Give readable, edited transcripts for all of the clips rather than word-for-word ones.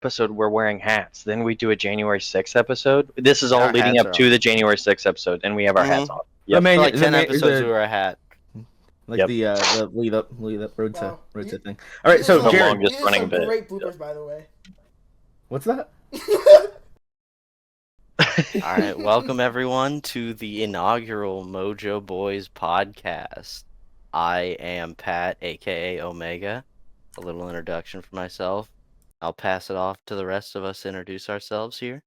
episode, we're wearing hats. Then we do a January 6th episode. This is And all our leading hats up are to on. the January 6th episode, and we have our hats Mhm. on. The Yep. main, For like 10 the, episodes, the, we wear a hat. like Yep. the lead up road to Wow. thing. All right, so The Jared, longest These are running some bit. great bloopers, by the way. what's that? All right, welcome everyone to the inaugural Mojo Boys podcast. I am Pat, aka Omega. A little introduction for myself. I'll pass it off to the rest of us to introduce ourselves here.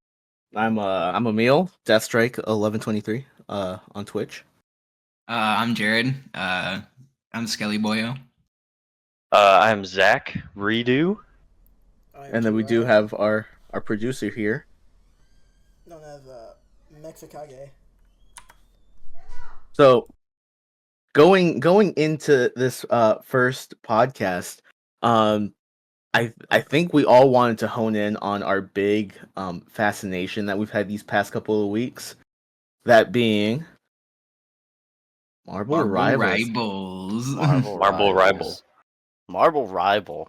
I'm Emil, Deathstrike 1123 on Twitch. I'm Jared. I'm Skelly Boyo. I'm Zach Redo. And then we do have our producer here. known as Mexicage. So going into this first podcast, I think we all wanted to hone in on our big fascination that we've had these past couple of weeks. That being Marble Rivals. Marble Ribal. Marble Ribal.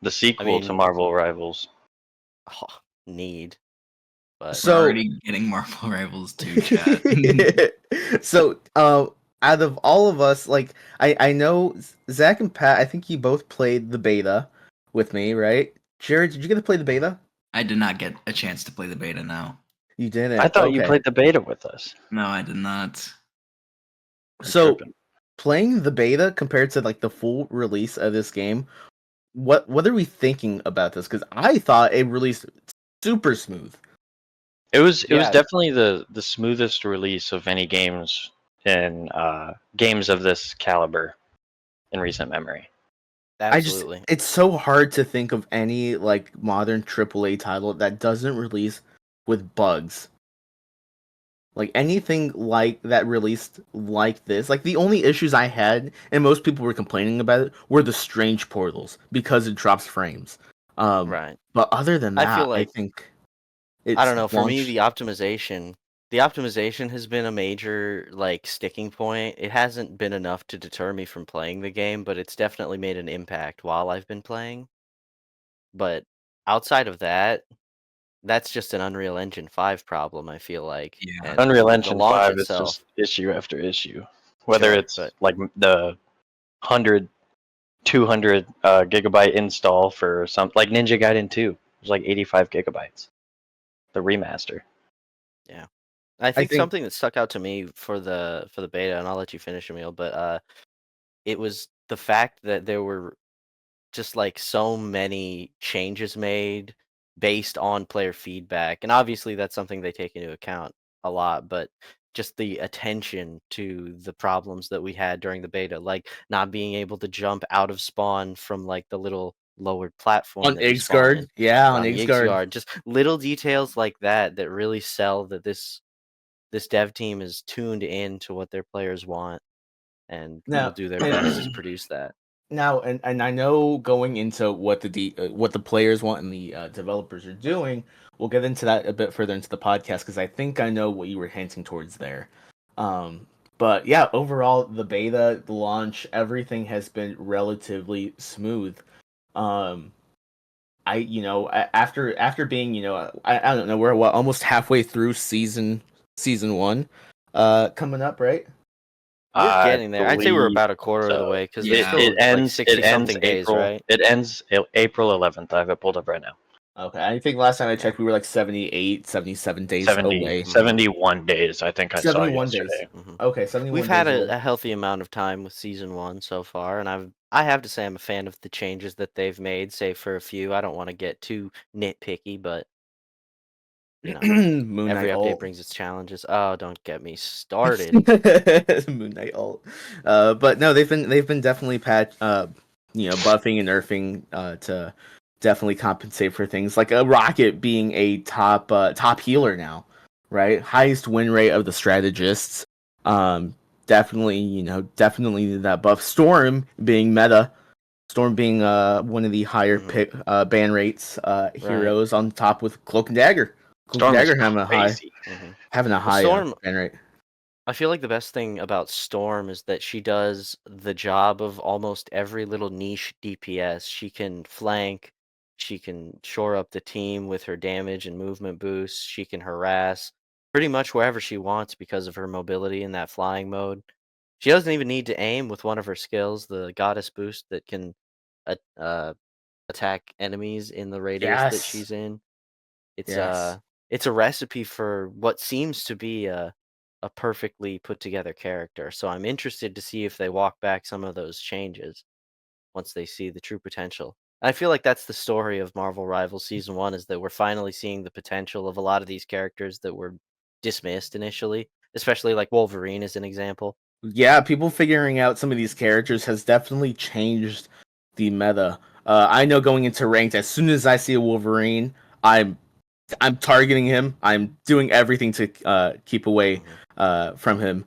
The sequel to Marvel Rivals. Oh, need. But So- We're already getting Marvel Rivals too, chat. So out of all of us, like I know Zach and Pat, I think you both played the beta with me, right? Jared, did you get to play the beta? I did not get a chance to play the beta now. You didn't. I thought you Okay. played the beta with us. No, I did not. I'm So tripping. playing the beta compared to like the full release of this game, what are we thinking about this? Because I thought it released super smooth. It was Yeah. definitely the smoothest release of any games in games of this caliber in recent memory. absolutely. It's so hard to think of any like modern AAA title that doesn't release with bugs. Like anything like that released like this, like the only issues I had, and most people were complaining about it, were the strange portals because it drops frames. Right. But other than I that, feel like- I think it's I don't know. For me, launched- the optimization has been a major like sticking point. It hasn't been enough to deter me from playing the game, but it's definitely made an impact while I've been playing. But outside of that, that's just an Unreal Engine 5 problem, I feel like. Yeah. And Unreal the Engine launch 5 is itself- just issue after issue. Whether Sure, it's but- like the 100, 200 gigabyte install for some, like Ninja Gaiden 2. It was like 85 gigabytes. The remaster. I think think- something that stuck out to me for the beta, and I'll let you finish, Emil, but it was the fact that there were just like so many changes made based on player feedback, and obviously that's something they take into account a lot, but just the attention to the problems that we had during the beta, like not being able to jump out of spawn from like the little lowered platform on that you spawn in. Ixguard, yeah, on On the Ixguard. Ixguard, just little details like that that really sell that this dev team is tuned in to what their players want and Now- will do their best to produce that. Now, and I know going into what the players want and the developers are doing, we'll get into that a bit further into the podcast because I think I know what you were hinting towards there. But yeah, overall, the beta, the launch, everything has been relatively smooth. After being, I don't know, we're almost halfway through season 1, coming up, right? We're getting there. I'd say we're believe about a quarter of the so. way because Yeah. it's still It ends. like 60 It ends something days, April. right? It ends April 11th. I have it pulled up right now. Okay, I think last time I checked, we were like 78, 77 days 70, away. 71 days. I think I saw 71 days. yesterday. Mhm. Okay, 71 We've had days a healthy amount of time with season 1 so far, and I have to say I'm a fan of the changes that they've made, save for a few. I don't want to get too nitpicky, but you know, Moon every Knight update ult. brings its challenges. Oh, don't get me started. Moon Knight ult. But no, they've been definitely buffing and nerfing to definitely compensate for things like a Rocket being a top healer now, right? Highest win rate of the strategists. Definitely that buff. Storm being meta. Storm being one of the higher pick ban rates heroes on top with Cloak and Dagger. Cloak Storm and is Dagger crazy. having a high Storm- ban rate. I feel like the best thing about Storm is that she does the job of almost every little niche DPS. She can flank, She can shore up the team with her damage and movement boosts. She can harass pretty much wherever she wants because of her mobility in that flying mode. She doesn't even need to aim with one of her skills, the goddess boost that can uh, uh, attack enemies in the radius that Yes. she's in. It's Yes. it's a recipe for what seems to be a perfectly put together character. So I'm interested to see if they walk back some of those changes once they see the true potential. I feel like that's the story of Marvel Rivals Season 1 is that we're finally seeing the potential of a lot of these characters that were dismissed initially, especially like Wolverine as an example. Yeah, people figuring out some of these characters has definitely changed the meta. I know going into ranked, as soon as I see a Wolverine, I'm targeting him. I'm doing everything to keep away from him.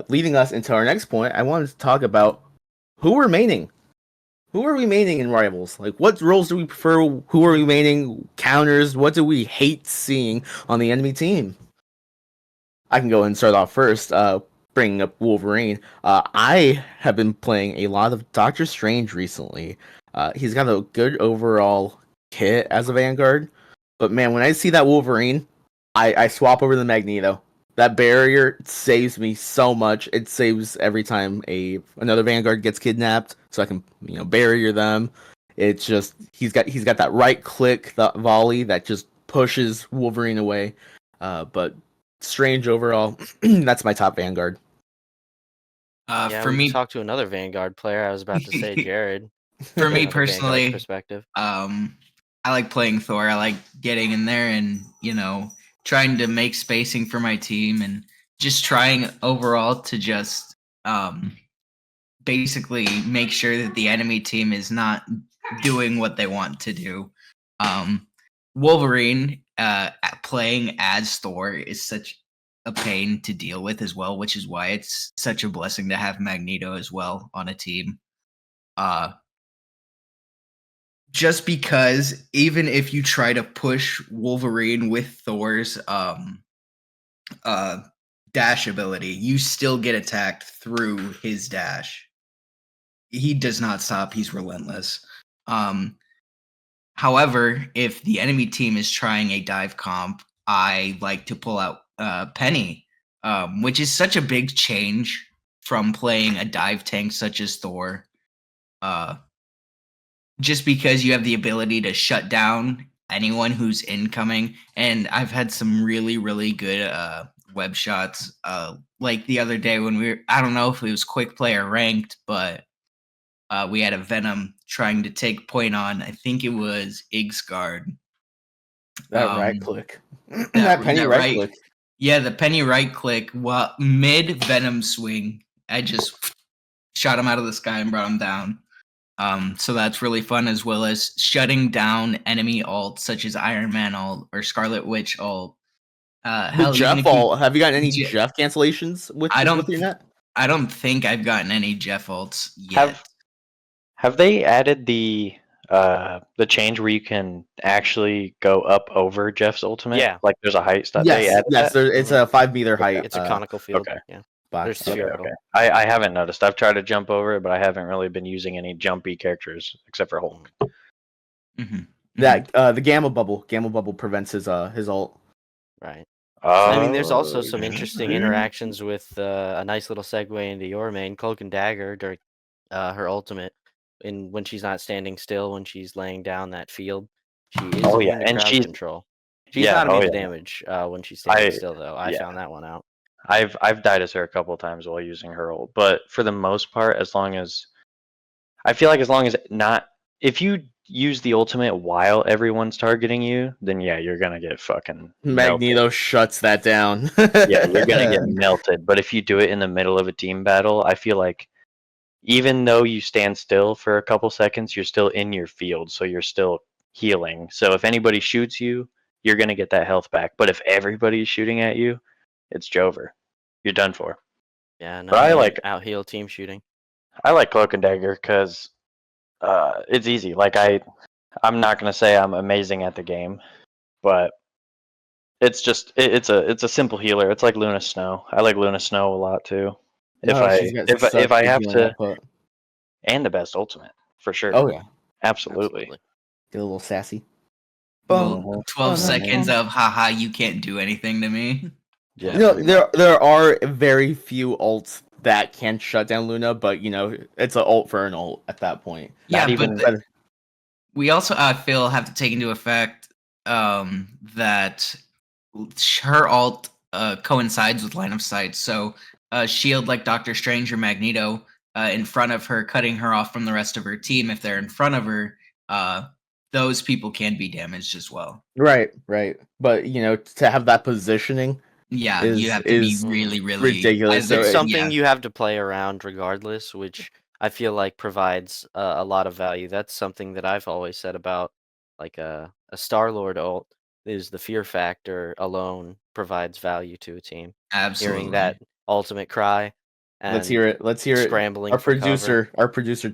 Leading us into our next point, I wanted to talk about who we're maining. Who are we maining in Rivals? Like, what roles do we prefer? Who are we maining? Counters? What do we hate seeing on the enemy team? I can go ahead and start off first, bringing up Wolverine. I have been playing a lot of Doctor Strange recently. He's got a good overall kit as a Vanguard, but man, when I see that Wolverine, I swap over the Magneto. That barrier saves me so much. It saves every time another Vanguard gets kidnapped, so I can barrier them. It's just he's got that right click, that volley that just pushes Wolverine away. But Strange overall, that's my top Vanguard. Yeah, For we can me, talk to another Vanguard player. I was about to say Jared. for me Have a Vanguard personally, perspective. I like playing Thor. I like getting in there and trying to make spacing for my team and just trying overall to just basically make sure that the enemy team is not doing what they want to do. Wolverine playing as Thor is such a pain to deal with as well, which is why it's such a blessing to have Magneto as well on a team. Just because even if you try to push Wolverine with Thor's dash ability, you still get attacked through his dash. He does not stop. He's relentless. However, if the enemy team is trying a dive comp, I like to pull out Penny, which is such a big change from playing a dive tank such as Thor. Just because you have the ability to shut down anyone who's incoming. And I've had some really, really good web shots. Like the other day when I don't know if it was quick play or ranked, but we had a Venom trying to take point on, I think it was Igsguard. That right click. that Penny right click. Yeah, the Penny right click. Well, mid Venom swing, I just shot him out of the sky and brought him down. So that's really fun, as well as shutting down enemy alts such as Iron Man ult or Scarlet Witch ult. Jeff ult. Have you gotten any Jeff cancellations with your net? I don't think I've gotten any Jeff ults yet. Have they added the change where you can actually go up over Jeff's ultimate? Yeah. Like there's a height stuff. Yes, it's a 5 meter height. It's a conical field. Okay. Yeah. There's spherical. Okay. I haven't noticed. I've tried to jump over it, but I haven't really been using any jumpy characters except for Hulk. Mm-hmm. That the gamma bubble prevents his ult. Right. I mean, there's also some interesting interactions with a nice little segue into your main Cloak and Dagger during her ultimate, when she's not standing still, when she's laying down that field. She is immune to crowd control. She's not immune to damage when she's standing still, though. I found that one out. I've died as her a couple of times while using her ult, but for the most part, as long as if you use the ultimate while everyone's targeting you, then yeah, you're gonna get fucking Magneto shuts that down. Yeah, you're gonna get melted. But if you do it in the middle of a team battle, I feel like even though you stand still for a couple seconds, you're still in your field, so you're still healing. So if anybody shoots you, you're gonna get that health back. But if everybody's shooting at you, it's Jover. You're done for. Yeah, no, but I like out heal team shooting. I like Cloak and Dagger because it's easy. Like I'm not gonna say I'm amazing at the game, but it's just it's a simple healer. It's like Luna Snow. I like Luna Snow a lot too. If I have to, and the best ultimate for sure. Oh yeah, absolutely. Get a little sassy. Well, Boom. 12 Oh, seconds no. of haha, you can't do anything to me. Yeah, You know, pretty much. there are very few ults that can shut down Luna, but it's an ult for an ult at that point. Yeah, Not even- but we also I feel have to take into effect that her alt coincides with line of sight. So shield like Doctor Strange or Magneto in front of her, cutting her off from the rest of her team. If they're in front of her, those people can be damaged as well. Right. But to have that positioning Yeah, is you have to be is really, really ridiculous. So It's it- something you have to play around regardless, which I feel like provides a lot of value. That's something that I've always said about like a Star-Lord ult is the fear factor alone provides value to a team. absolutely. Hearing that ultimate cry let's and hear it. Let's hear it. scrambling for cover. Our producer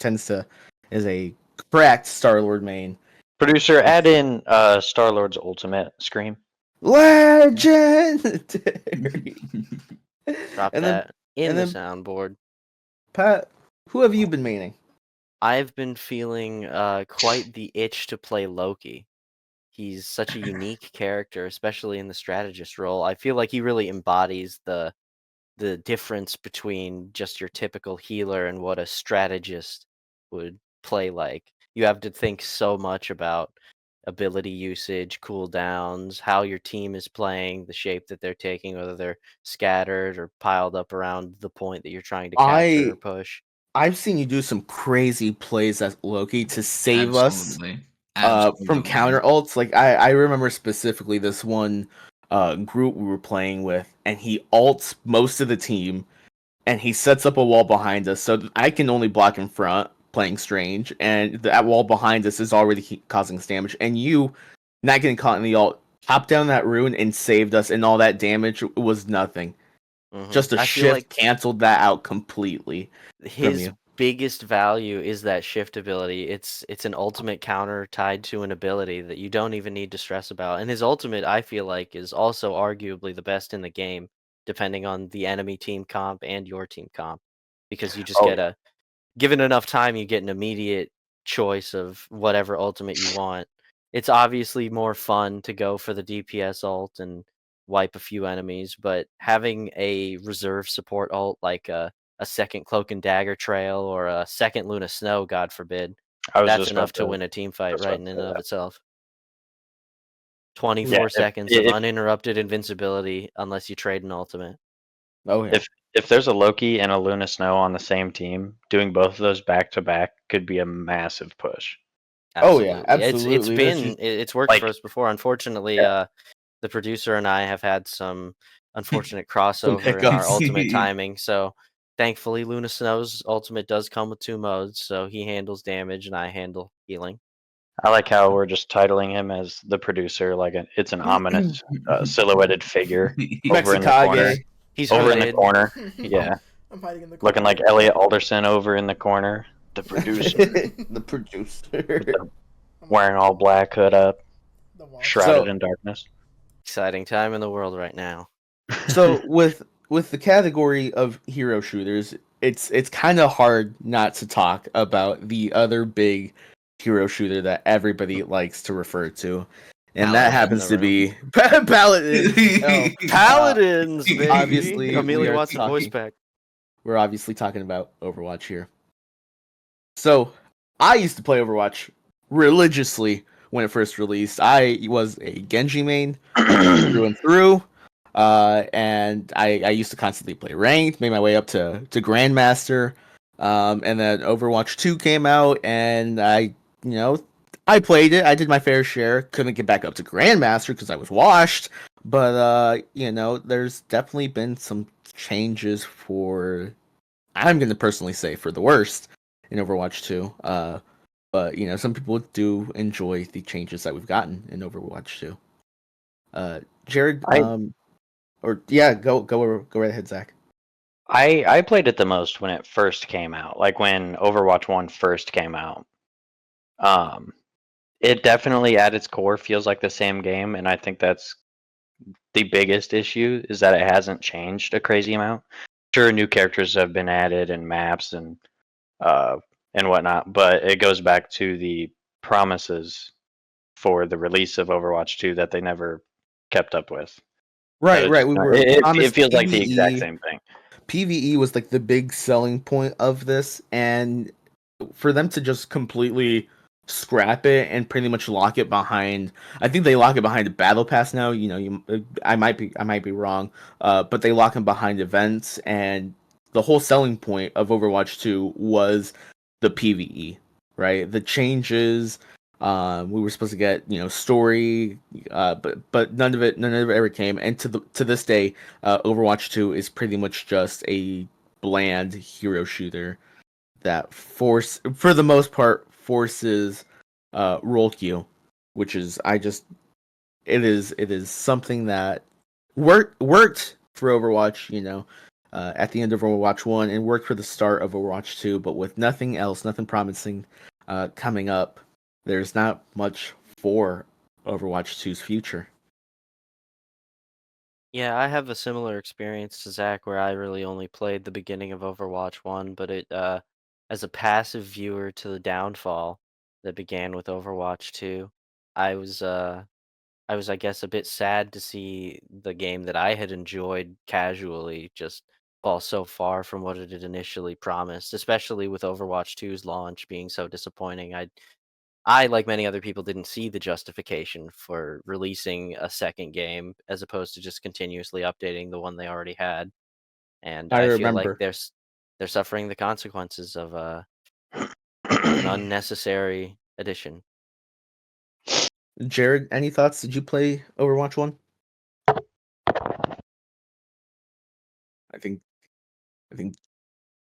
is a cracked Star-Lord main. Producer, add in Star-Lord's ultimate scream. Legendary. Drop and then that in and the then- soundboard. Pat, who have you been maining? I've been feeling quite the itch to play Loki. He's such a unique character, especially in the strategist role. I feel like he really embodies the difference between just your typical healer and what a strategist would play like. You have to think so much about ability usage, cooldowns, how your team is playing, the shape that they're taking, whether they're scattered or piled up around the point that you're trying to capture or push. I've seen you do some crazy plays as Loki to save us Absolutely. from counter ults. Like I remember specifically this one group we were playing with, and he ults most of the team, and he sets up a wall behind us, so I can only block in front playing Strange, and that wall behind us is already causing us damage, and you not getting caught in the ult, chopped down that rune and saved us, and all that damage was nothing. Just a I feel shift like canceled that out completely. his you. biggest value is that shift ability. It's an ultimate counter tied to an ability that you don't even need to stress about. And his ultimate, I feel like, is also arguably the best in the game, depending on the enemy team comp and your team comp, because you just Oh, get given enough time, you get an immediate choice of whatever ultimate you want. It's obviously more fun to go for the DPS ult and wipe a few enemies, but having a reserve support ult like a second Cloak and Dagger trail or a second Luna Snow, God forbid, I was that's just enough about to win a team fight just right about in to and say of that. itself. 24 if- seconds of if- uninterrupted invincibility unless you trade an ultimate. Oh yeah. If there's a Loki and a Luna Snow on the same team, doing both of those back to back could be a massive push. Oh, yeah, It's absolutely. That's been just- it's worked like- for us before. Unfortunately, Yeah. the producer and I have had some unfortunate crossover in our hiccups. ultimate timing. So thankfully, Luna Snow's ultimate does come with 2 modes, so he handles damage and I handle healing. I like how we're just titling him as the producer, like it's an ominous silhouetted figure over in the corner. Mexicage. He's Over in the hooded. corner, yeah, I'm hiding in the corner. looking like Elliot Alderson over in the corner. The producer, The producer. wearing all black, hood up, The watch. shrouded So- in darkness. Exciting time in the world right now. So with the category of hero shooters, it's kind of hard not to talk about the other big hero shooter that everybody likes to refer to, and that Paladin happens in to the be Paladin. No, Paladins, baby. obviously, we Amelia are wants a voice talking- pack. we're obviously talking about Overwatch here. So I used to play Overwatch religiously when it first released. I was a Genji main through and through. And I used to constantly play ranked, made my way up to Grandmaster. And then Overwatch 2 came out, and I played it. I did my fair share. Couldn't get back up to Grandmaster because I was washed. But there's definitely been some changes for, I'm going to personally say, for the worst in Overwatch 2. But some people do enjoy the changes that we've gotten in Overwatch 2. Jared, go right ahead, Zach. I played it the most when it first came out, like when Overwatch 1 first came out. It definitely at its core feels like the same game, and I think that's the biggest issue is that it hasn't changed a crazy amount. Sure, new characters have been added and maps and whatnot, but it goes back to the promises for the release of Overwatch 2 that they never kept up with. Right, So right. We were it promised feels like the exact PvE. same thing. PvE was like the big selling point of this, and for them to just completely scrap it and pretty much lock it behind, I think they lock it behind a battle pass now. I might be wrong, but they lock them behind events, and the whole selling point of Overwatch 2 was the PvE, right? The changes. We were supposed to get story, but none of it ever came. And to this day, Overwatch 2 is pretty much just a bland hero shooter that for the most part forces roll queue, which is it is something that worked for Overwatch, at the end of Overwatch 1 and worked for the start of Overwatch 2, but with nothing else, nothing promising coming up, there's not much for Overwatch 2's future. Yeah, I have a similar experience to Zach where I really only played the beginning of Overwatch 1, but as a passive viewer to the downfall that began with Overwatch 2, I was I guess a bit sad to see the game that I had enjoyed casually just fall so far from what it had initially promised, especially with Overwatch 2's launch being so disappointing. I, like many other people, didn't see the justification for releasing a second game as opposed to just continuously updating the one they already had. And I I feel like remember. they're suffering the consequences of an unnecessary addition. Jared, any thoughts? Did you play Overwatch 1? I think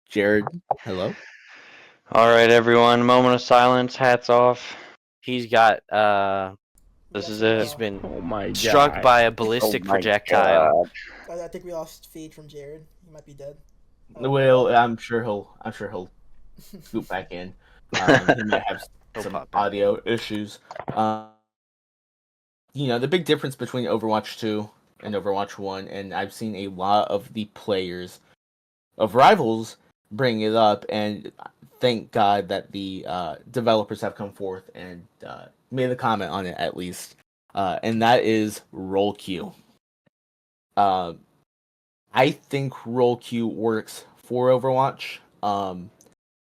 Jared, hello? All right, everyone. Moment of silence. Hats off. He's got This Yes, is we it. know. Oh my struck by a Oh ballistic my projectile. God. I think we lost feed from Jared. He might be dead. Well, I'm sure he'll scoop back in. He might have He'll some pop back audio issues. The big difference between Overwatch 2 and Overwatch 1, and I've seen a lot of the players of Rivals bring it up, and thank God that the developers have come forth and made a comment on it at least, and that is roll queue. I think roll queue works for Overwatch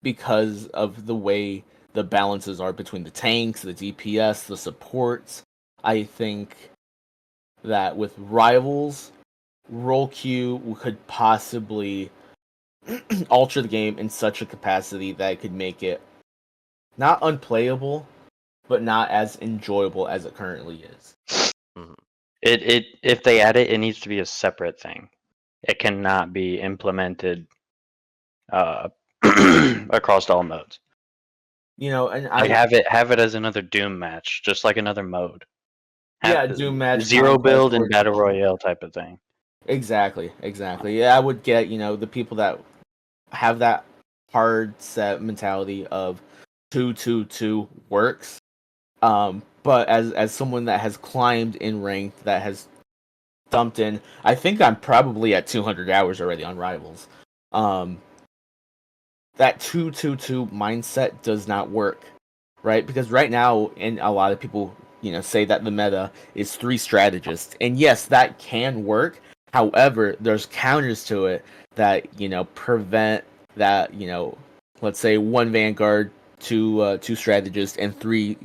because of the way the balances are between the tanks, the DPS, the supports. I think that with Rivals, roll queue could possibly alter the game in such a capacity that it could make it not unplayable, but not as enjoyable as it currently is. Mhm. It if they add it, it needs to be a separate thing. It cannot be implemented uh, across all modes. And Like have it as another Doom match, just like another mode. Have Doom match, zero conquest, build or and battle royale type of thing. Exactly. Yeah, I would get the people that have that hard set mentality of 2-2-2 works. But as someone that has climbed in rank, that has dumped in, I think I'm probably at 200 hours already on Rivals. That 2-2-2 mindset does not work, right? Because right now, and a lot of people, say that the meta is 3 strategists, and yes, that can work. However, there's counters to it that prevent that. Let's say 1 Vanguard, 2 strategists, and 3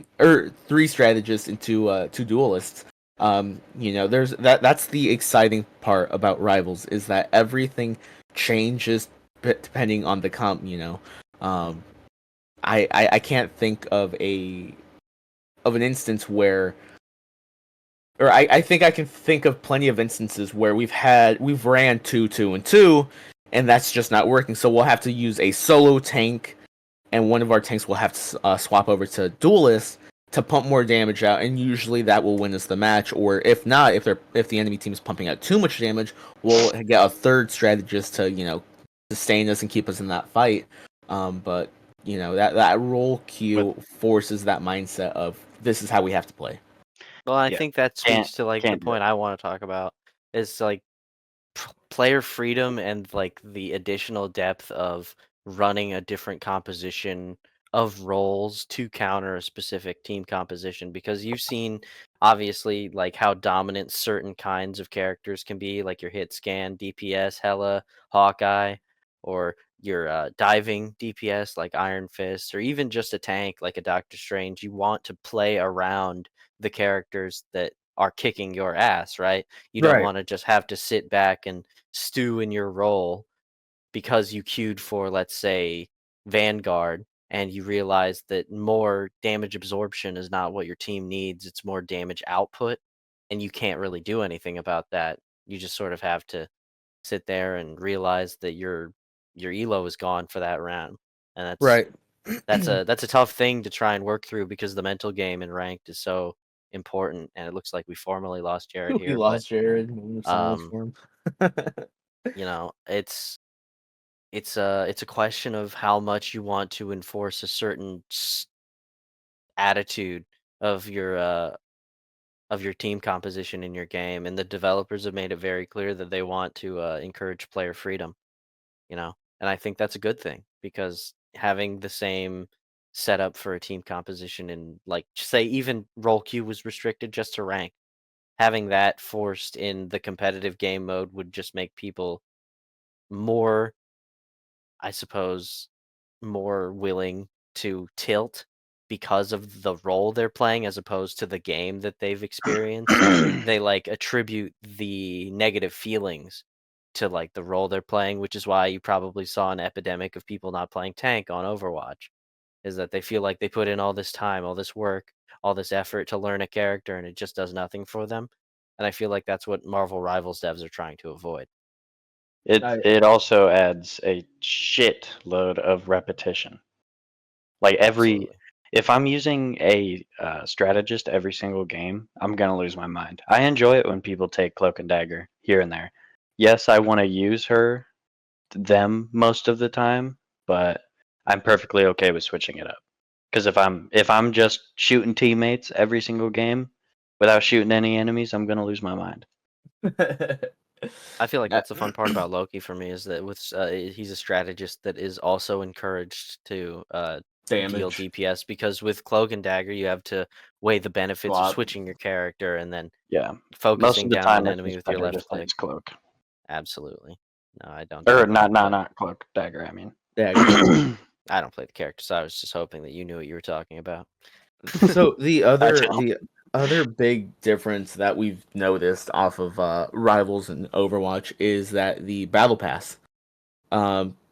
strategists and 2 duelists. There's that's the exciting part about Rivals, is that everything changes depending on the comp. I can't think of an instance where, or I think I can think of plenty of instances where we've ran 2-2-2, and that's just not working. So we'll have to use a solo tank, and one of our tanks will have to swap over to duelist to pump more damage out, and usually that will win us the match. Or if not, if the enemy team is pumping out too much damage, we'll get a third strategist to sustain us and keep us in that fight. But that roll queue forces that mindset of this is how we have to play. Well, I Yeah, think that speaks to like the can't do point I want to talk about is like player freedom and like the additional depth of running a different composition of roles to counter a specific team composition, because you've seen obviously like how dominant certain kinds of characters can be, like your hit scan DPS Hela, Hawkeye, or your diving DPS like Iron Fist, or even just a tank like a Doctor Strange. You want to play around the characters that are kicking your ass, right? You don't Right. want to just have to sit back and stew in your role because you queued for, let's say, Vanguard, and you realize that more damage absorption is not what your team needs, it's more damage output, and you can't really do anything about that. You just sort of have to sit there and realize that your elo is gone for that round. And Right. that's a tough thing to try and work through, because the mental game in ranked is so important, and it looks like we formally lost Jared We here, lost Jared in the silence um, form. you know, it's a question of how much you want to enforce a certain attitude of your team composition in your game, and the developers have made it very clear that they want to encourage player freedom, and I think that's a good thing, because having the same setup for a team composition, and like say even role queue was restricted just to rank, having that forced in the competitive game mode would just make people more, I suppose, more willing to tilt because of the role they're playing as opposed to the game that they've experienced. They like attribute the negative feelings to like the role they're playing, which is why you probably saw an epidemic of people not playing tank on Overwatch, is that they feel like they put in all this time, all this work, all this effort to learn a character, and it just does nothing for them. And I feel like that's what Marvel Rivals devs are trying to avoid. It also adds a shit load of repetition. Like Absolutely. if I'm using a strategist every single game, I'm gonna lose my mind. I enjoy it when people take Cloak and Dagger here and there. Yes, I want to use them most of the time, but I'm perfectly okay with switching it up. Because if I'm just shooting teammates every single game without shooting any enemies, I'm gonna lose my mind. I feel like that's the fun part about Loki for me, is that he's a strategist that is also encouraged to deal Damage. DPS, because with Cloak and Dagger you have to weigh the benefits of Swap. switching your character and then Yeah, most focusing of the down time an it's enemy just with your better left just click. use Cloak. Absolutely. No, I don't. Or I don't play- not Cloak, Dagger. I mean, Dagger. I don't play the character, so I was just hoping that you knew what you were talking about. So the don't. other big difference that we've noticed off of Rivals and Overwatch is that the battle pass.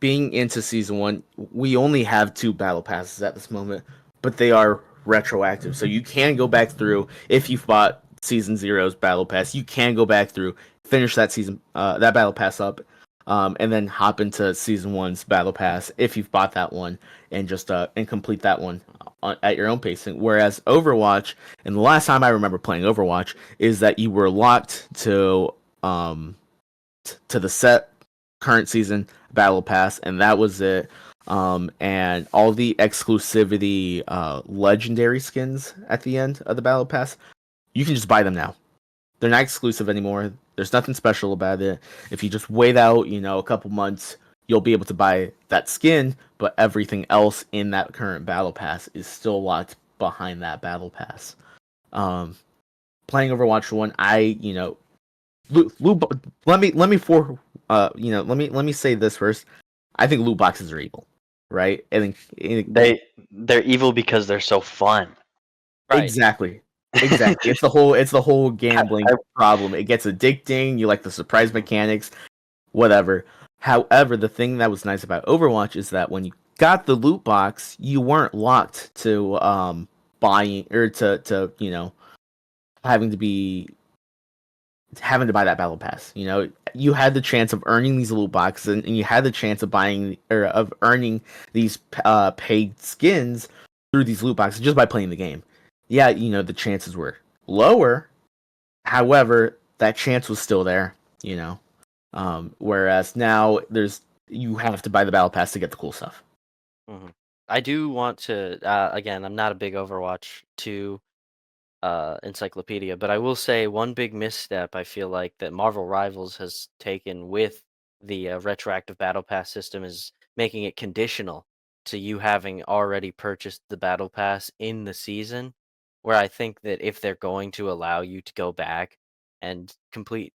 Being into season 1, we only have 2 battle passes at this moment, but they are retroactive. So you can go back through if you've bought season 0's battle pass. You can go back through, finish that season that battle pass up, and then hop into season 1's battle pass if you've bought that one, and just and complete that one at your own pacing. Whereas Overwatch, and the last time I remember playing Overwatch, is that you were locked to the set current season battle pass, and that was it. And all the exclusivity legendary skins at the end of the battle pass, you can just buy them now. They're not exclusive anymore. There's nothing special about it. If you just wait out, a couple months, you'll be able to buy that skin, but everything else in that current battle pass is still locked behind that battle pass. Playing Overwatch 1, let me say this first. I think loot boxes are evil, right? I think they're evil because they're so fun. Right. Exactly. It's the whole gambling problem. It gets addicting. You like the surprise mechanics, whatever. However, the thing that was nice about Overwatch is that when you got the loot box, you weren't locked to buying or to having to buy that battle pass. You had the chance of earning these loot boxes, and you had the chance of buying or of earning these paid skins through these loot boxes just by playing the game. Yeah, the chances were lower. However, that chance was still there. Whereas now you have to buy the battle pass to get the cool stuff. Mhm. I do want to again, I'm not a big Overwatch 2 encyclopedia, but I will say one big misstep I feel like that Marvel Rivals has taken with the retroactive battle pass system is making it conditional to you having already purchased the battle pass in the season, where I think that if they're going to allow you to go back and complete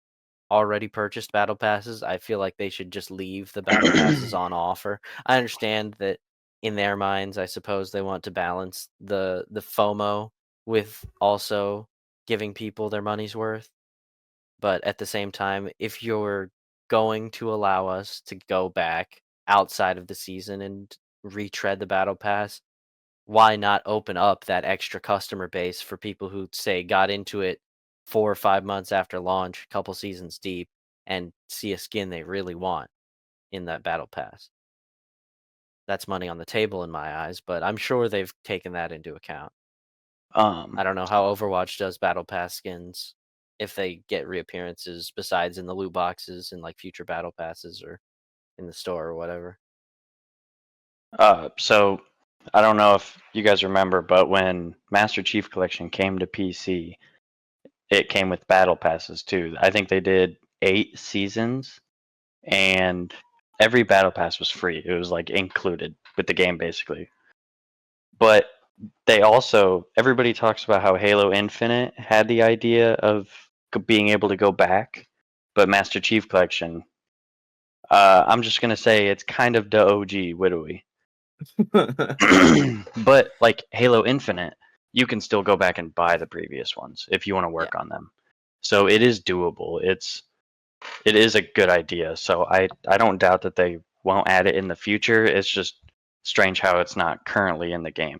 already purchased battle passes, I feel like they should just leave the battle passes on offer. I understand that in their minds, I suppose they want to balance the FOMO with also giving people their money's worth. But at the same time, if you're going to allow us to go back outside of the season and retread the battle pass, why not open up that extra customer base for people who say got into it 4 or 5 months after launch, a couple seasons deep, and see a skin they really want in that battle pass? That's money on the table in my eyes, but I'm sure they've taken that into account. I don't know how Overwatch does battle pass skins, if they get reappearances besides in the loot boxes and like future battle passes or in the store or whatever. So I don't know if you guys remember, but when Master Chief Collection came to PC, it came with battle passes too. I think they did 8 seasons, and every battle pass was free. It was like included with the game basically. But they also, everybody talks about how Halo Infinite had the idea of being able to go back, but Master Chief Collection, I'm just gonna say it's kind of the OG Widowy. But like Halo Infinite, you can still go back and buy the previous ones if you want to work on them. So it is doable. It is a good idea. So I don't doubt that they won't add it in the future. It's just strange how it's not currently in the game,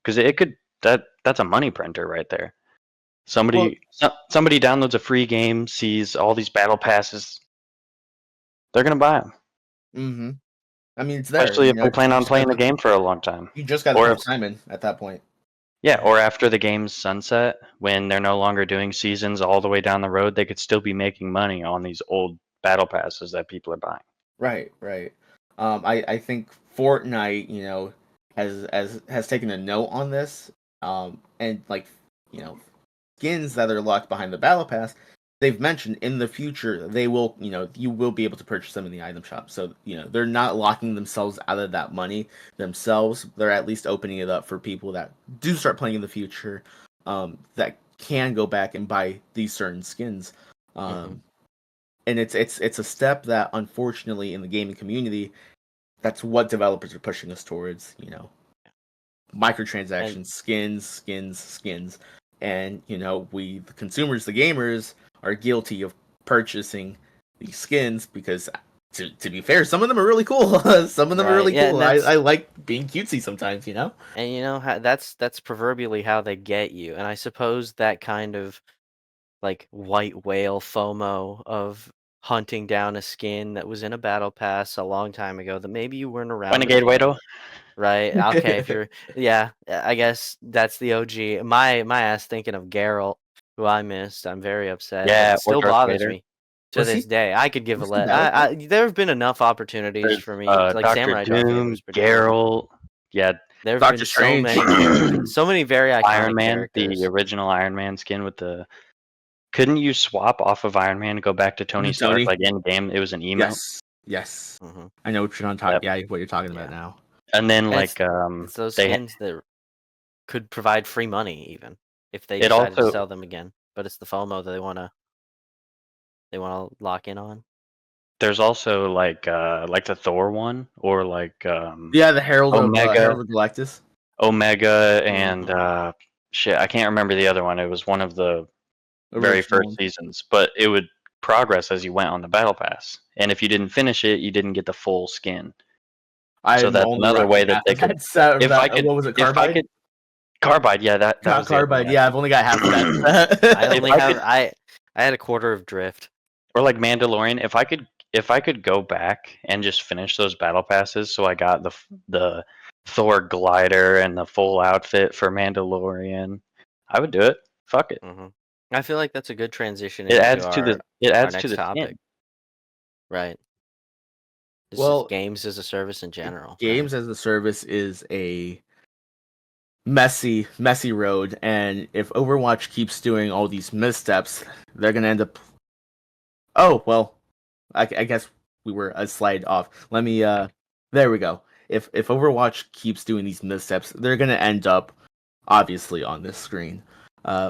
because it could, that's a money printer right there. Somebody downloads a free game, sees all these battle passes, they're gonna buy them. Mm-hmm. I mean, it's there. Especially if they plan on playing the game for a long time. You just got to put time in at that point. Yeah, or after the game's sunset, when they're no longer doing seasons all the way down the road, they could still be making money on these old battle passes that people are buying. Right. I think Fortnite, has taken a note on this. And like, skins that are locked behind the battle pass, they've mentioned in the future they will, you will be able to purchase them in the item shop. So, they're not locking themselves out of that money themselves. They're at least opening it up for people that do start playing in the future, that can go back and buy these certain skins. And it's a step that, unfortunately, in the gaming community, that's what developers are pushing us towards. Microtransactions, skins, and we, the consumers, the gamers, are guilty of purchasing these skins because, to be fair, some of them are really cool. Some of them are really cool. I like being cutesy sometimes, And that's proverbially how they get you. And I suppose that kind of like white whale FOMO of hunting down a skin that was in a battle pass a long time ago that maybe you weren't around. Renegade Wado? Right. Okay, if you're I guess that's the OG. My ass thinking of Geralt, who I missed. I'm very upset. Yeah, It still bothers me to Was this he- day. I could give a was he let. Battlefield? There have been enough opportunities for me. Like Dr. Samurai Dog Gator Doom, was pretty cool. Geralt, yeah, There have Doctor been Strange. so many very iconic Iron Man, characters. the original Iron Man skin with the. Couldn't you swap off of Iron Man and go back to Tony Stark? Tony? Like in game, it was an emote. Yes. Mhm. I know what you're talking. Yep. Yeah, what you're talking about now. And then And like It's those they skins that could provide free money even if they It decided to also- sell them again. But it's the FOMO that they wanna lock in on. there's also like the Thor one, or like The Herald of Galactus. Omega, and shit, I can't remember the other one. It was one of the very Original first one. seasons, but it would progress as you went on the battle pass, and if you didn't finish it, you didn't get the full skin. So I'm that's only another way rocking that half they of could. that set. If I could, What was it? if I Carbide. could, Carbide, yeah, that was the other Carbide. one. Yeah, I've only got half of that. I only I have could- I had a quarter of Drift. Or like Mandalorian, if I could go back and just finish those battle passes, so I got the Thor glider and the full outfit for Mandalorian, I would do it. Fuck it. I feel like that's a good transition It into adds to the our next skin. topic. Right. This Well, is games as a service in general. Games as a service is a messy road, and if Overwatch keeps doing all these missteps, they're gonna end up. Oh well, I guess we were a slide off. Let me. There we go. if Overwatch keeps doing these missteps, they're gonna end up obviously on this screen.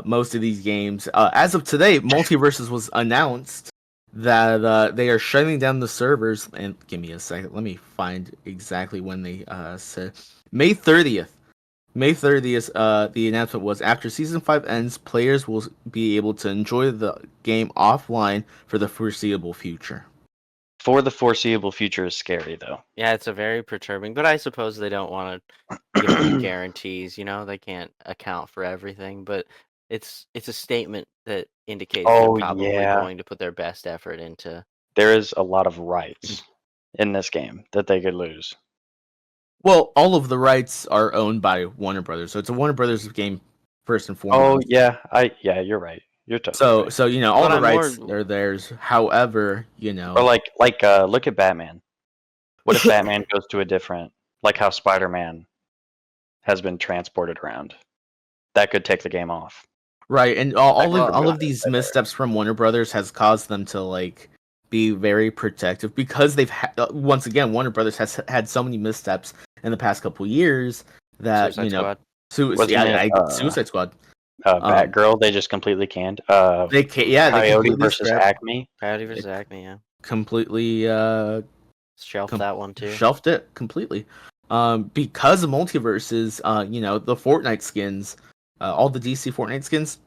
Most of these games, as of today, Multiverses was announced that they are shutting down the servers. And give me a second, let me find exactly when they said May 30th. May 30th, the announcement was after Season 5 ends, players will be able to enjoy the game offline for the foreseeable future. For the foreseeable future is scary, though. Yeah, it's a very perturbing, but I suppose they don't want to give any guarantees. They can't account for everything, but it's a statement that indicates they're Oh, probably yeah. going to put their best effort into. There is a lot of rights in this game that they could lose. Well, all of the rights are owned by Warner Brothers, so it's a Warner Brothers game first and foremost. Oh, yeah. You're right. You're totally right. So all But the I'm rights more- are theirs. However, Or like look at Batman. What if Batman goes to a different, like how Spider-Man has been transported around? That could take the game off. right, and all Well, of these missteps from Warner Brothers has caused them to be very protective because they've once again Warner Brothers has had so many missteps in the past couple years that Suicide Squad. Suicide Squad. Batgirl, they just completely canned. They Coyote completely versus scrapped- Acme. Coyote vs. Acme, yeah. completely Shelf that one too. shelved it completely. Because of multiverses, the Fortnite skins, all the DC Fortnite skins,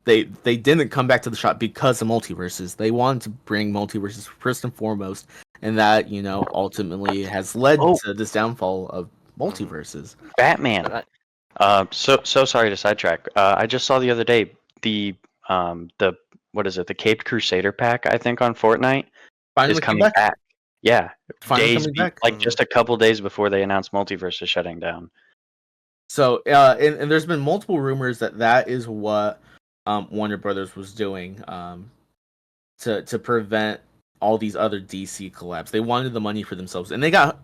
they didn't come back to the shop because of multiverses. They wanted to bring multiverses first and foremost, and that ultimately has led to this downfall of multiverses. Batman. So sorry to sidetrack. I just saw the other day the what is it? The Caped Crusader pack, I think, on Fortnite Finally is came coming back. Yeah, Finally coming back. like just a couple days before they announced Multiverse is shutting down. So, and there's been multiple rumors that is what Warner Brothers was doing to prevent all these other DC collabs. They wanted the money for themselves, and they got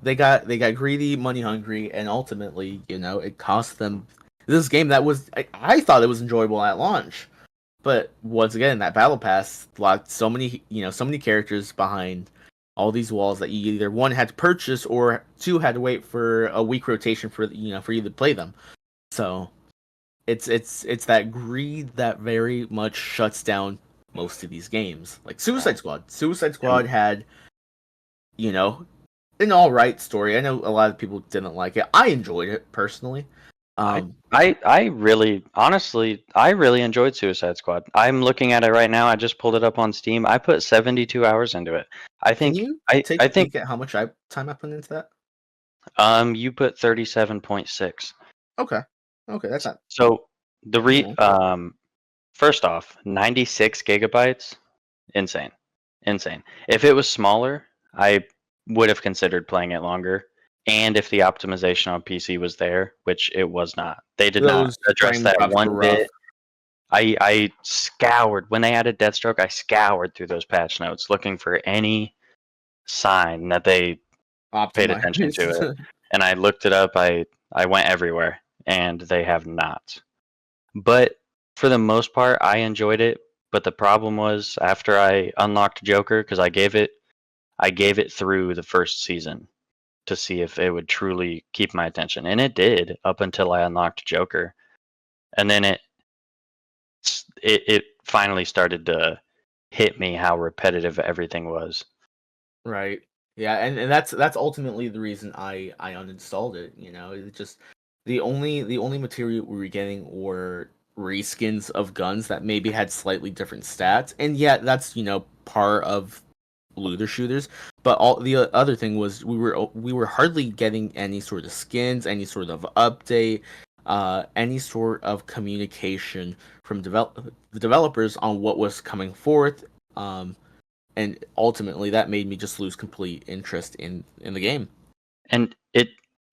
greedy, money hungry, and ultimately, it cost them this game that was I thought it was enjoyable at launch, but once again, that battle pass locked so many characters behind all these walls that you either one had to purchase or two had to wait for a week rotation for you to play them. So it's that greed that very much shuts down most of these games. Like Suicide Squad. Suicide Squad had an all right story. I know a lot of people didn't like it. I enjoyed it personally. I really enjoyed Suicide Squad. I'm looking at it right now. I just pulled it up on Steam. I put 72 hours into it. I think Can you take I a think peek at how much time I put into that? you put 37.6. Okay, that's not So Mhm. First off, 96 gigabytes, insane. If it was smaller, I would have considered playing it longer. And if the optimization on PC was there, which it was not, they did not Those address frame that drops were one rough. bit. I scoured when they added Deathstroke. I scoured through those patch notes looking for any sign that they paid attention to it, Optimized. and I looked it up. I went everywhere, and they have not. But for the most part, I enjoyed it. But the problem was after I unlocked Joker, because I gave it through the first season to see if it would truly keep my attention, and it did up until I unlocked Joker, and then it finally started to hit me how repetitive everything was. Right. Yeah, and that's ultimately the reason I uninstalled it. It's just the only material we were getting were reskins of guns that maybe had slightly different stats, and yet that's part of looter shooters. But all the other thing was we were hardly getting any sort of skins, any sort of update, any sort of communication from the developers on what was coming forth. And ultimately that made me just lose complete interest in the game. And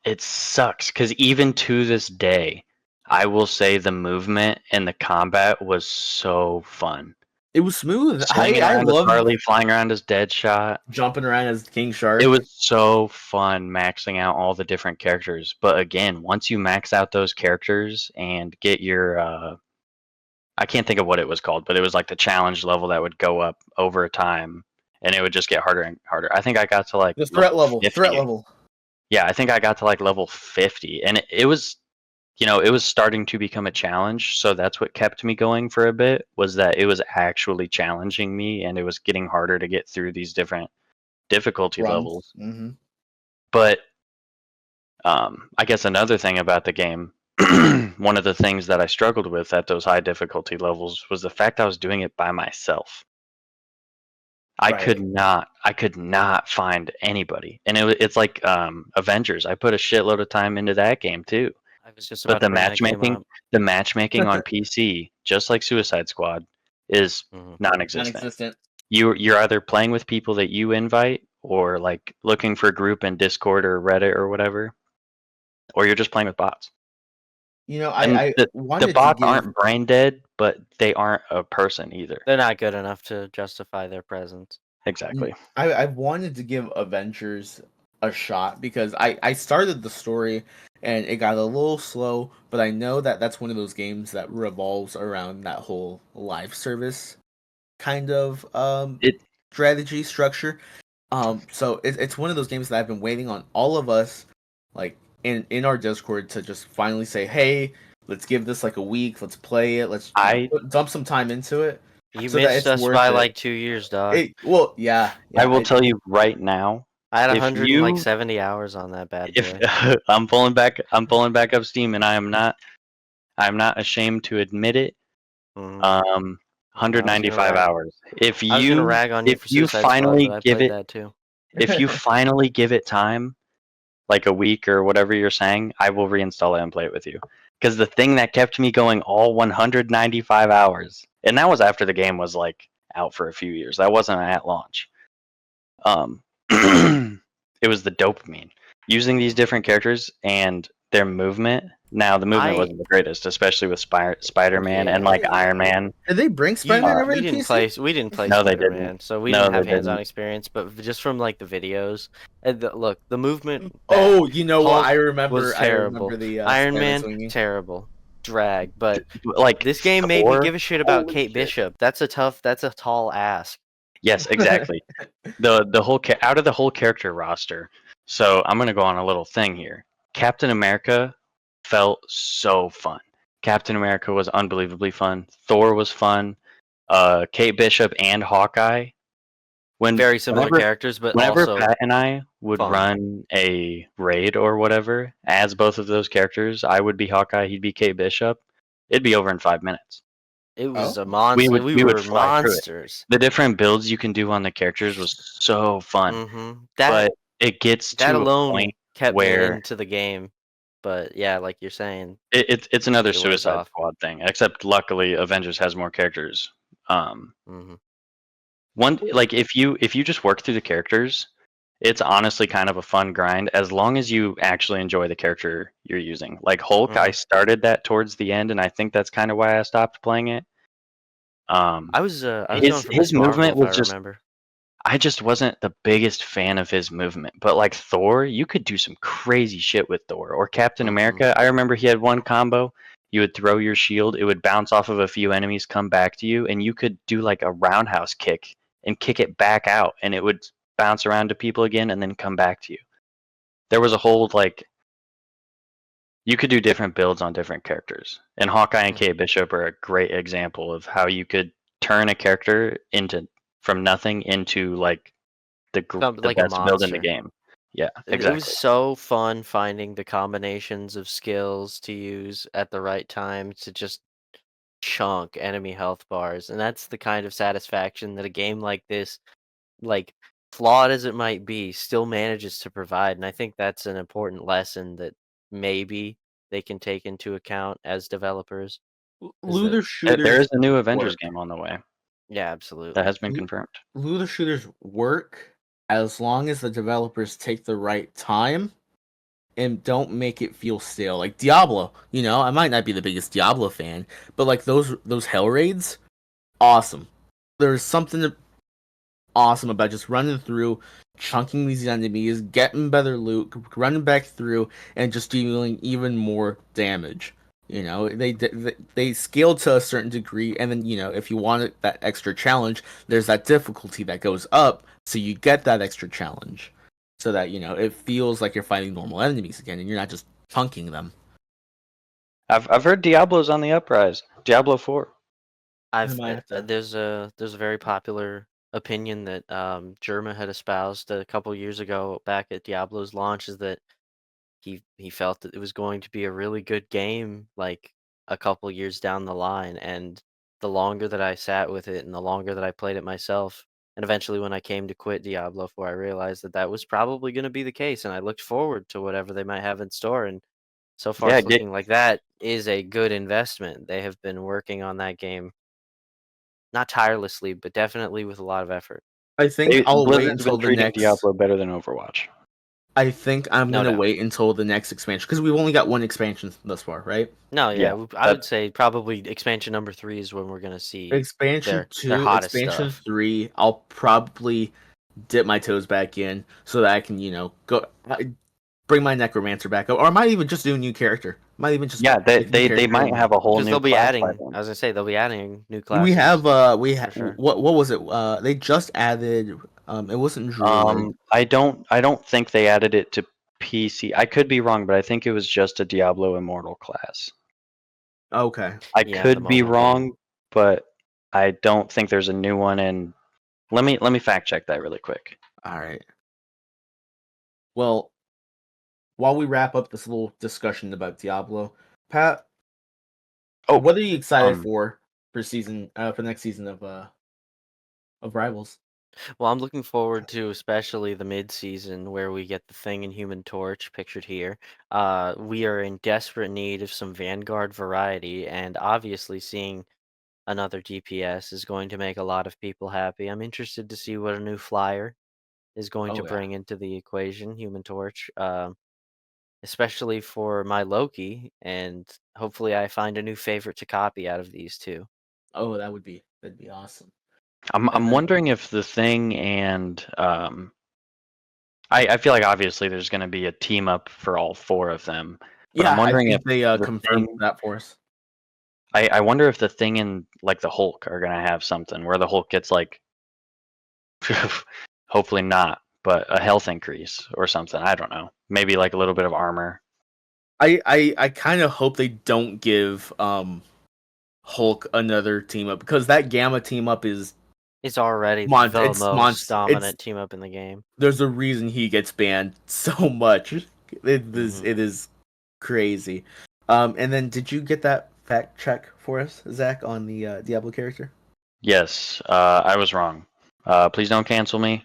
it sucks because even to this day, I will say the movement and the combat was so fun. It was smooth. I love Harley flying around as Deadshot. jumping around as King Shark. It was so fun maxing out all the different characters. But again, once you max out those characters and get your I can't think of what it was called, but it was like the challenge level that would go up over time, and it would just get harder and harder. I think I got to like the threat level. 50. Threat level. Yeah, I think I got to like level 50, and it was, it was starting to become a challenge. So that's what kept me going for a bit, was that it was actually challenging me, and it was getting harder to get through these different difficulty levels. Mm-hmm. But I guess another thing about the game, one of the things that I struggled with at those high difficulty levels was the fact I was doing it by myself. I Right. could not find anybody, and it's like Avengers. I put a shitload of time into that game too. I was just But about to bring that game up. the matchmaking on PC, just like Suicide Squad, is Mhm. non-existent. Non-existent. You're either playing with people that you invite, or like looking for a group in Discord or Reddit or whatever, or you're just playing with bots. And I the wanted to bots give. aren't brain dead, but they aren't a person either. They're not good enough to justify their presence. Exactly. I wanted to give Avengers a shot because I started the story and it got a little slow, but I know that that's one of those games that revolves around that whole live service kind of It strategy structure. So it's one of those games that I've been waiting on all of us, like in our Discord, to just finally say, hey, let's give this like a week, let's play it, let's dump some time into it. You so that missed it's us worth by it. like 2 years, dog. Well, yeah, I will tell you right now, I had if 170 hours on that bad if boy. I'm pulling back up Steam, and I'm not ashamed to admit it. Mhm. 195 hours. If I was gonna you rag on you if for you Suicide Squad, finally but I give played it that too. if you finally give it time, like a week or whatever you're saying, I will reinstall it and play it with you. Because the thing that kept me going all 195 hours, and that was after the game was like out for a few years. That wasn't at launch. It was the dopamine. Using these different characters and their movement. Now the movement wasn't the greatest, especially with Spider-Man and like Iron Man. Did they bring Spider-Man over to PC? We didn't play No, they Spider-Man, didn't. so we No, didn't have they hands-on didn't. experience. But just from like the videos, and look, the movement. Oh, you know what? Hulk I remember. was terrible. I remember the Iron Spider-Man Man, swinging. terrible. Drag, but Like this game made me Thor- give a shit about Holy Kate shit. Bishop. That's a tall ask. Yes, exactly. the whole out of the whole character roster. So I'm gonna go on a little thing here. Captain America felt so fun. Captain America was unbelievably fun. Thor was fun. Kate Bishop and Hawkeye. Very similar characters, but whenever also Pat and I would fun. run a raid or whatever as both of those characters, I would be Hawkeye, he'd be Kate Bishop. It'd be over in 5 minutes. It was Oh. a monster. We would were fly through it. monsters. The different builds you can do on the characters was so fun. Mm-hmm. But it gets that to alone a point kept where me into the game. But yeah, like you're saying, it's another it wears Suicide off. Squad thing. Except luckily, Avengers has more characters. Mhm. Like if you just work through the characters, it's honestly kind of a fun grind as long as you actually enjoy the character you're using. Like Hulk, I started that towards the end, and I think that's kind of why I stopped playing it. I was going for his Miss Marvel, movement was if I just. remember. I just wasn't the biggest fan of his movement. But like Thor, you could do some crazy shit with Thor. Or Captain America, I remember he had one combo. You would throw your shield, it would bounce off of a few enemies, come back to you, and you could do like a roundhouse kick and kick it back out, and it would bounce around to people again and then come back to you. There was a whole like you could do different builds on different characters. And Hawkeye and Kate Bishop are a great example of how you could turn a character into from nothing into like the Like a best build in the monster. game. Yeah, It exactly. was so fun finding the combinations of skills to use at the right time to just chunk enemy health bars, and that's the kind of satisfaction that a game like this, like flawed as it might be, still manages to provide. And I think that's an important lesson that maybe they can take into account as developers. Looter shooters. There is a new Avengers work. game on the way. Yeah, absolutely. That has been confirmed. Looter shooters work as long as the developers take the right time and don't make it feel stale. Like Diablo, I might not be the biggest Diablo fan, but like those hell raids, awesome. There's something awesome about just running through, chunking these enemies, getting better loot, running back through, and just dealing even more damage. They scale to a certain degree, and then if you want that extra challenge, there's that difficulty that goes up, so you get that extra challenge. so that it feels like you're fighting normal enemies again, and you're not just punking them. I've heard Diablo's on the uprise. Diablo 4. might have to- There's a very popular opinion that Germa had espoused a couple years ago back at Diablo's launch, is that he felt that it was going to be a really good game like a couple years down the line. And the longer that I sat with it and the longer that I played it myself, and eventually when I came to quit Diablo 4, I realized that that was probably going to be the case, and I looked forward to whatever they might have in store. And so far Yeah, it's looking like that is a good investment. They have been working on that game not tirelessly, but definitely with a lot of effort. I think I'll wait Blizzard's until been the treating next. Diablo better than Overwatch. I think I'm No gonna doubt. wait until the next expansion because we've only got one expansion thus far, right? No, Yeah, I would say probably expansion number 3 is when we're gonna see Expansion their 2, hottest expansion stuff. 3. I'll probably dip my toes back in so that I can go bring my necromancer back up, or I might even just do a new character. Might even just Yeah, make a new they character might and- have a whole Because new they'll be class by adding, then. I was gonna say, they'll be adding new classes. we have for sure. what was it? They just added. It wasn't Druid. I don't think they added it to PC. I could be wrong, but I think it was just a Diablo Immortal class. Okay. I Yeah, could the be mobile game. wrong, but I don't think there's a new one. And let me fact check that really quick. All right. Well, while we wrap up this little discussion about Diablo, Pat, what are you excited for season for the next season of Rivals? Well, I'm looking forward to especially the mid-season where we get the Thing and Human Torch pictured here. We are in desperate need of some Vanguard variety, and obviously seeing another DPS is going to make a lot of people happy. I'm interested to see what a new flyer is going to Oh, yeah. bring into the equation, Human Torch, especially for my Loki, and hopefully I find a new favorite to copy out of these two. Oh, that'd be awesome. I'm And then- wondering if the Thing and I feel like obviously there's going to be a team up for all 4 of them. But Yeah, I'm wondering I think if they the confirmed Thing, that for us. I wonder if the Thing and like the Hulk are going to have something where the Hulk gets like hopefully not, but a health increase or something. I don't know. Maybe like a little bit of armor. I kind of hope they don't give Hulk another team up because that Gamma team up is It's already the it's most dominant team up in the game. There's a reason he gets banned so much. It is crazy. And then did you get that fact check for us, Zach, on the Diablo character? Yes, I was wrong. Please don't cancel me.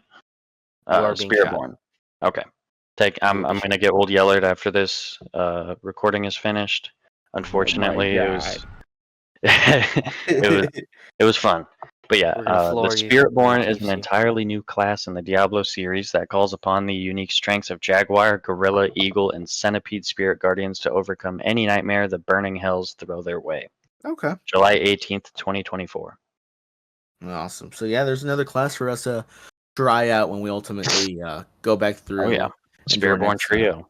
You are being shot. Spiritborn. Okay. I'm gonna get old Yellard after this recording is finished. Unfortunately, Oh it was fun. But yeah, We're gonna the floor you, Spiritborn is an TC. entirely new class in the Diablo series that calls upon the unique strengths of Jaguar, Gorilla, Eagle, and Centipede Spirit Guardians to overcome any nightmare the burning hells throw their way. Okay. July 18th, 2024. Awesome. So yeah, there's another class for us to try out when we ultimately go back through. Oh yeah, Spiritborn trio.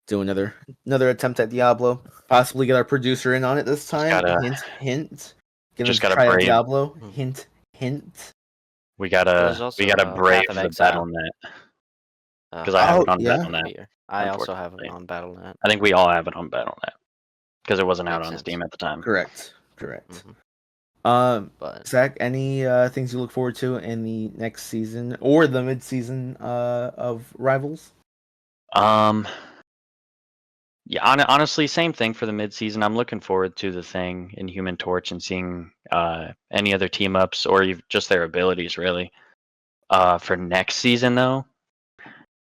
Do another attempt at Diablo. Possibly get our producer in on it this time. Gotta- Hint. Get just him to gotta try out brave- Diablo. Hint. We There's gotta also, brave Path of the Exile. BattleNet because I have it on BattleNet. I also have it unfortunately. on BattleNet. I think we all have it on BattleNet because it wasn't out Makes on sense. Steam at the time. Correct. But Zach, any things you look forward to in the next season or the mid-season of Rivals? Yeah, honestly, same thing for the mid-season. I'm looking forward to the Thing in Human Torch and seeing any other team ups or even just their abilities, really. For next season, though,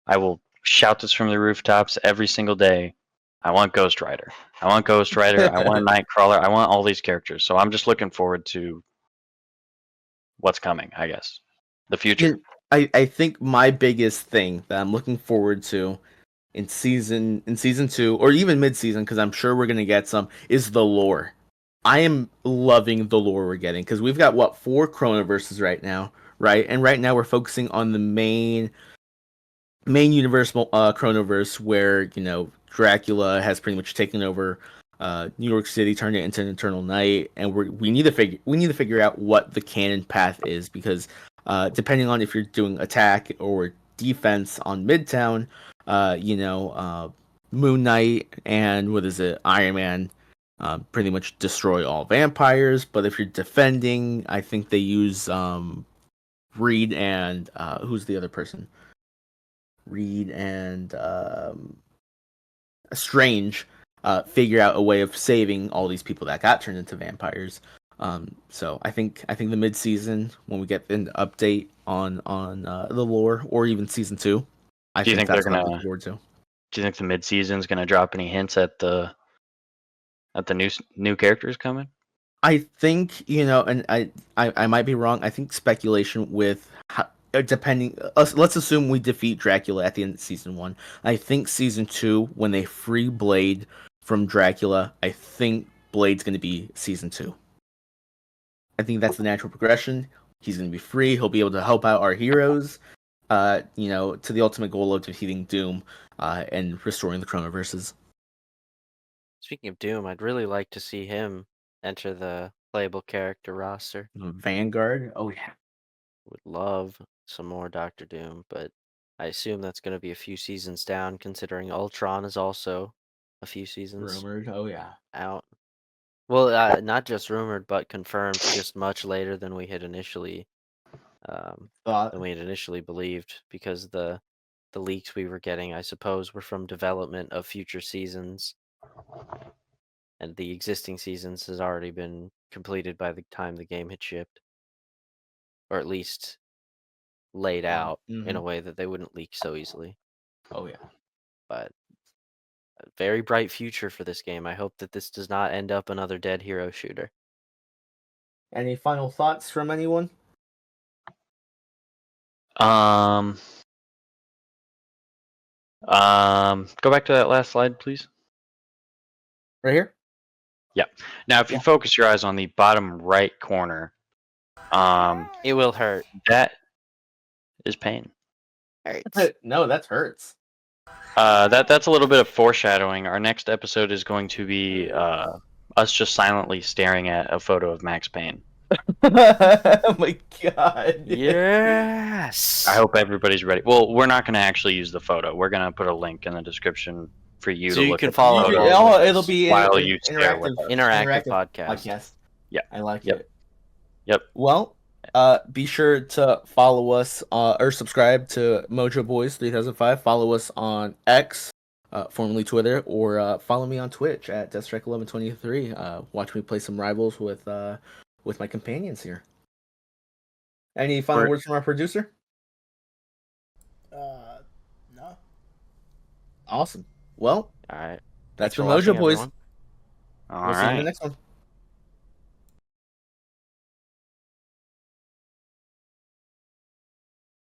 I will shout this from the rooftops every single day. I want Ghost Rider. I want Ghost Rider. I want Nightcrawler. I want all these characters. So I'm just looking forward to what's coming, I guess. The future. I think my biggest thing that I'm looking forward to in season 2 or even mid-season, because I'm sure we're gonna get some, is the lore. I am loving the lore we're getting because we've got 4 Chronoverses right now, right? And right now we're focusing on the main universe Chronoverse where Dracula has pretty much taken over New York City, turned it into an eternal night, and we need to figure out what the canon path is because depending on if you're doing attack or defense on Midtown, Moon Knight and what is it, Iron Man, pretty much destroy all vampires. But if you're defending, I think they use Reed and who's the other person? Reed and Strange figure out a way of saving all these people that got turned into vampires. So I think the mid season when we get an update on the lore or even season 2, I Do you think that's they're what I'm gonna? looking forward to. Do you think the mid season's gonna drop any hints at the new characters coming? I think and I might be wrong. I think speculation with depending. Let's assume we defeat Dracula at the end of season 1. I think season 2, when they free Blade from Dracula, I think Blade's going to be season 2. I think that's the natural progression. He's going to be free. He'll be able to help out our heroes. To the ultimate goal of defeating Doom, and restoring the chronoverses. Speaking of Doom, I'd really like to see him enter the playable character roster. Vanguard. Oh yeah. Would love some more Doctor Doom, but I assume that's going to be a few seasons down, considering Ultron is also a few seasons Rumored. Oh yeah. out. Well, not just rumored, but confirmed just much later than we had initially Thought. believed, because the leaks we were getting, I suppose, were from development of future seasons, and the existing seasons has already been completed by the time the game had shipped, or at least laid out in a way that they wouldn't leak so easily. Oh yeah. But a very bright future for this game. I hope that this does not end up another dead hero shooter. Any final thoughts from anyone? Go back to that last slide, please. Right here. Now, if you focus your eyes on the bottom right corner, It will hurt. that is pain. Hurts. No, that hurts. That's a little bit of foreshadowing. Our next episode is going to be us just silently staring at a photo of Max Payne. Oh my god. Yes. I hope everybody's ready. Well, we're not going to actually use the photo. We're going to put a link in the description for you So to you look can at follow the along photo. with It'll us. be While an you stare with us. Interactive podcast. Yeah. I like Yep. it. Yep. Well, be sure to follow us or subscribe to Mojo Boys 3005. Follow us on X, formerly Twitter, or follow me on Twitch at Deathstrike1123. Watch me play some Rivals with my companions here. Any final words from our producer? No. Awesome. Well, All right. that's Thanks for for Mojo watching, Boys. everyone. All We'll see you in the right. next one.